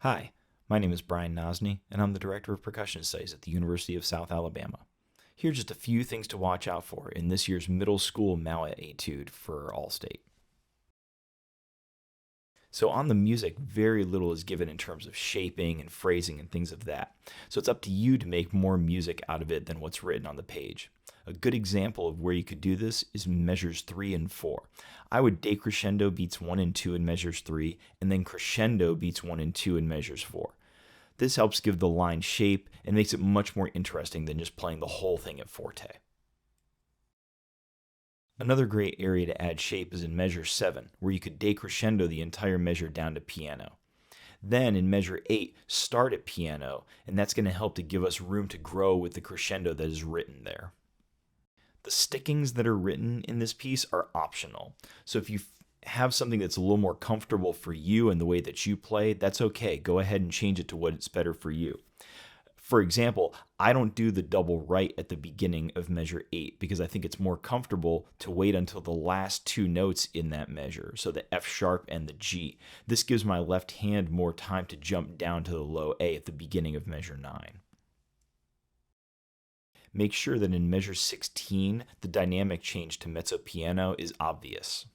Hi, my name is Brian Nosny, and I'm the Director of Percussion Studies at the University of South Alabama. Here are just a few things to watch out for in this year's middle school Mallet Etude for Allstate. So on the music, very little is given in terms of shaping and phrasing and things of that. So it's up to you to make more music out of it than what's written on the page. A good example of where you could do this is measures 3 and 4. I would decrescendo beats 1 and 2 in measures 3, and then crescendo beats 1 and 2 in measures 4. This helps give the line shape and makes it much more interesting than just playing the whole thing at forte. Another great area to add shape is in measure 7, where you could decrescendo the entire measure down to piano. Then in measure 8, start at piano, and that's going to help to give us room to grow with the crescendo that is written there. The stickings that are written in this piece are optional. So if you have something that's a little more comfortable for you and the way that you play, that's okay. Go ahead and change it to what's better for you. For example, I don't do the double right at the beginning of measure 8 because I think it's more comfortable to wait until the last two notes in that measure, so the F sharp and the G. This gives my left hand more time to jump down to the low A at the beginning of measure 9. Make sure that in measure 16, the dynamic change to mezzo piano is obvious.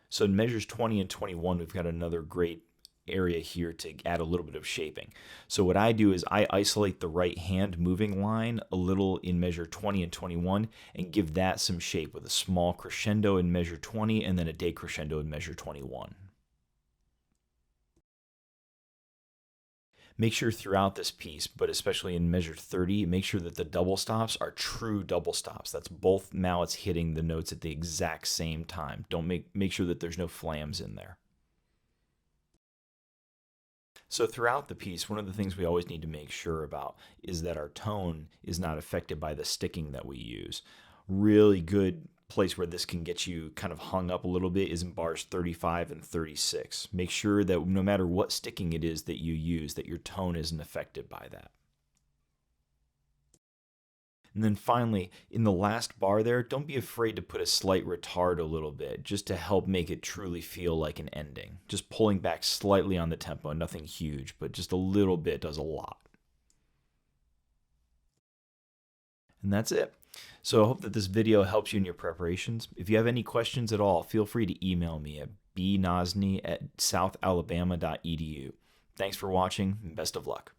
So in measures 20 and 21, we've got another great area here to add a little bit of shaping. So what I do is I isolate the right hand moving line a little in measure 20 and 21 and give that some shape with a small crescendo in measure 20 and then a decrescendo in measure 21. Make sure throughout this piece, but especially in measure 30, make sure that the double stops are true double stops. That's both mallets hitting the notes at the exact same time. Don't make sure that there's no flams in there. So throughout the piece, one of the things we always need to make sure about is that our tone is not affected by the sticking that we use. Really good place where this can get you kind of hung up a little bit is in bars 35 and 36. Make sure that no matter what sticking it is that you use, that your tone isn't affected by that. And then finally, in the last bar there, don't be afraid to put a slight retard a little bit, just to help make it truly feel like an ending. Just pulling back slightly on the tempo, nothing huge, but just a little bit does a lot. And that's it. So I hope that this video helps you in your preparations. If you have any questions at all, feel free to email me at bnosny@southalabama.edu. Thanks for watching, and best of luck.